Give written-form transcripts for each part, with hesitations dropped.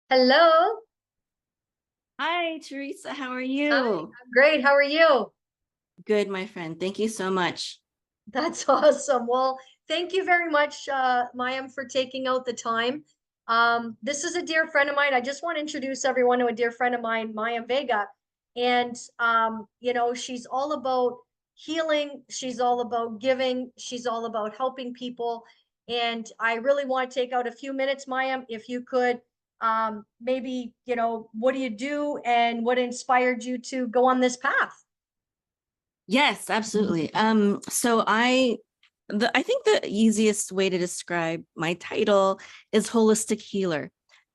Hello. Hi, Theresa. How are Hi, you? I'm great. How are you? Good, my friend. Thank you so much. That's awesome. Well, thank you very much, Mayim, for taking out the time. This is a dear friend of mine. I just want to introduce everyone to a dear friend of mine, Mayim Vega. And she's all about healing, she's all about giving, she's all about helping people. And I really want to take out a few minutes, Mayim, if you could maybe, what do you do and what inspired you to go on this path? Yes, absolutely. I think the easiest way to describe my title is holistic healer.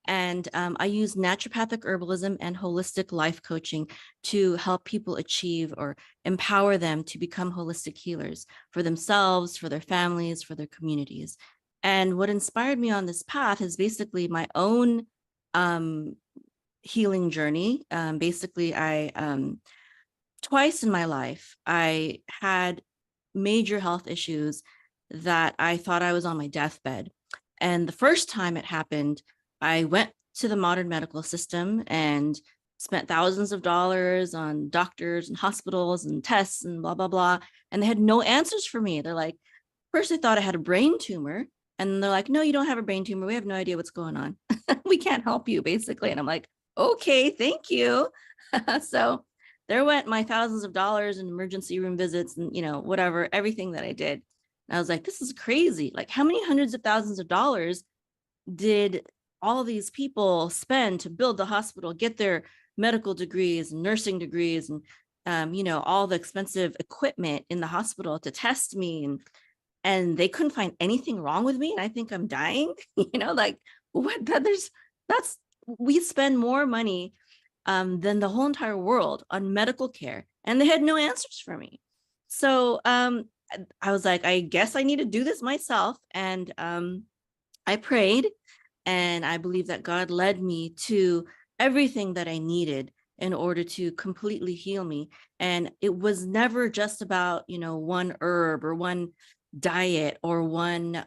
And I use naturopathic herbalism and holistic life coaching to help people achieve or empower them to become holistic healers for themselves, for their families, for their communities. And what inspired me on this path is basically my own um, healing journey. Basically, I twice in my life, I had major health issues that I thought I was on my deathbed. And the first time it happened, I went to the modern medical system and spent thousands of dollars on doctors and hospitals and tests and blah, blah, blah. And they had no answers for me. They're like, first they thought I had a brain tumor. And they're like, no, you don't have a brain tumor. We have no idea what's going on. We can't help you, basically. And I'm like, okay, thank you. So there went my thousands of dollars in emergency room visits and, whatever, everything that I did. And I was like, this is crazy. Like, how many hundreds of thousands of dollars did all these people spend to build the hospital, get their medical degrees and nursing degrees and, all the expensive equipment in the hospital to test me, and they couldn't find anything wrong with me, and I think I'm dying. Like, what? That's we spend more money than the whole entire world on medical care, and they had no answers for me. So I was like, I guess I need to do this myself, and I prayed, and I believe that God led me to everything that I needed in order to completely heal me. And it was never just about, one herb or one diet or one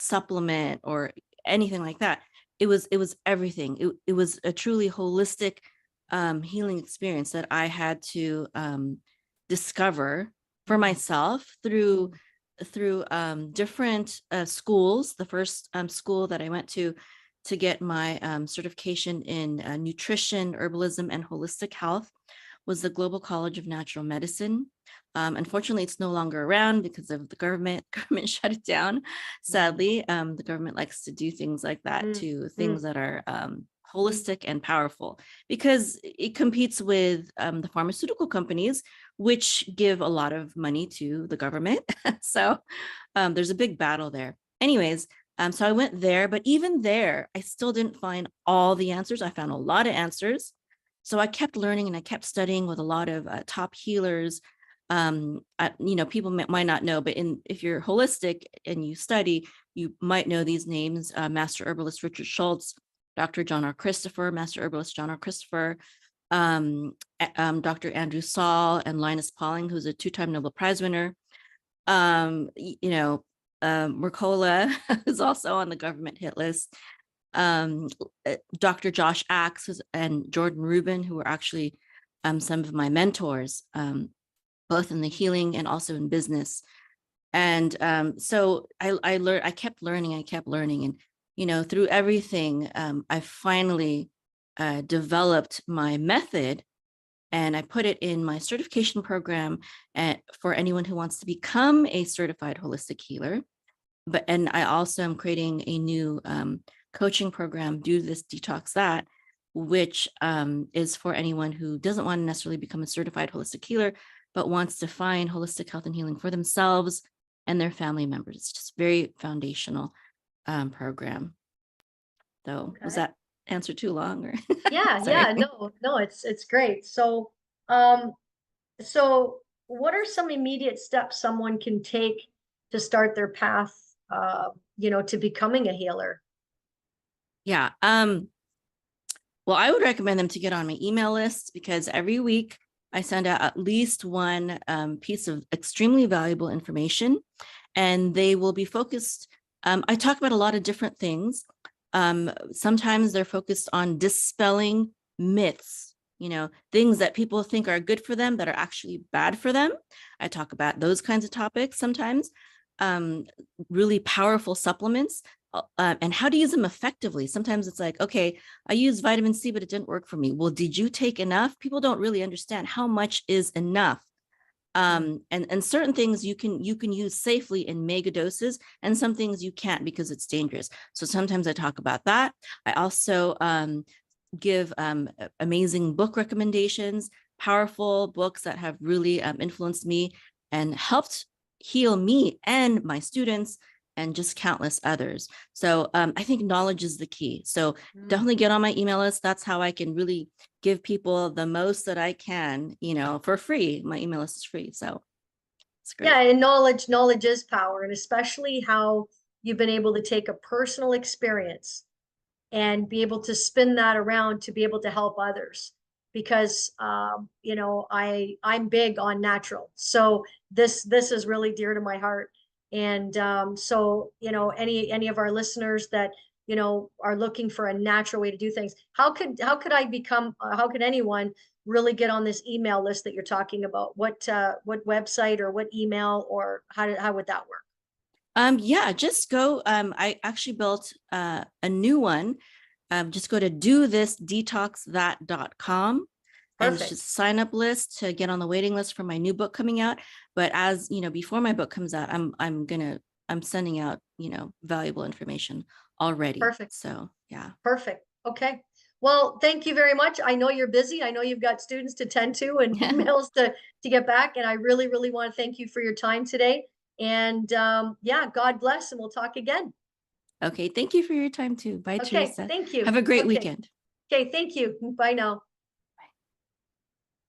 supplement or anything like that. It was everything. It was a truly holistic healing experience that I had to discover for myself through different schools. The first school that I went to get my certification in nutrition, herbalism, and holistic health was the Global College of Natural Medicine. Unfortunately, it's no longer around because of the government. Government shut it down. Sadly, the government likes to do things like that Mm, to mm. things that are holistic and powerful, because it competes with the pharmaceutical companies, which give a lot of money to the government. So there's a big battle there. Anyways, so I went there, but even there, I still didn't find all the answers. I found a lot of answers. So I kept learning and I kept studying with a lot of top healers. People might not know, but if you're holistic and you study, you might know these names: Master Herbalist Richard Schultz, Dr. John R. Christopher, Master Herbalist John R. Christopher, Dr. Andrew Saul, and Linus Pauling, who's a two-time Nobel Prize winner. Mercola is also on the government hit list. Dr. Josh Axe and Jordan Rubin, who are actually some of my mentors, both in the healing and also in business. And so I learned, I kept learning, and through everything, I finally developed my method, and I put it in my certification program for anyone who wants to become a certified holistic healer. And I also am creating a new coaching program, Do This, Detox That, which is for anyone who doesn't want to necessarily become a certified holistic healer, but wants to find holistic health and healing for themselves and their family members. It's just very foundational program. So was Okay. that answer too long, or Yeah, sorry? yeah, no, it's great. Um, so what are some immediate steps someone can take to start their path, to becoming a healer? Yeah. Well, I would recommend them to get on my email list, because every week I send out at least one piece of extremely valuable information, and they will be focused. I talk about a lot of different things, Sometimes they're focused on dispelling myths, things that people think are good for them that are actually bad for them. I talk about those kinds of topics sometimes. Really powerful supplements, and how to use them effectively. Sometimes it's like, okay, I used vitamin C, but it didn't work for me. Well, did you take enough? People don't really understand how much is enough. And certain things you can use safely in mega doses, and some things you can't because it's dangerous. So sometimes I talk about that. I also give amazing book recommendations, powerful books that have really influenced me and helped heal me and my students and just countless others. So I think knowledge is the key. So definitely get on my email list. That's how I can really give people the most that I can, for free. My email list is free. So it's great. Yeah, and knowledge is power, and especially how you've been able to take a personal experience and be able to spin that around to be able to help others. Because I'm big on natural, so this is really dear to my heart. And so any of our listeners that are looking for a natural way to do things, how could I become how could anyone really get on this email list that you're talking about? What website or what email, or how would that work? Yeah, just go. I actually built a new one. Just go to dothisdetoxthat.com, and it's Perfect. just a sign up list to get on the waiting list for my new book coming out. But as before my book comes out, I'm sending out, valuable information already. Perfect. So yeah. Perfect. Okay. Well, thank you very much. I know you're busy. I know you've got students to tend to and emails to get back. And I really, really want to thank you for your time today. And yeah, God bless, and we'll talk again. Okay. Thank you for your time too. Bye, Okay. Theresa. Thank you. Have a great Okay. weekend. Okay. Thank you. Bye now.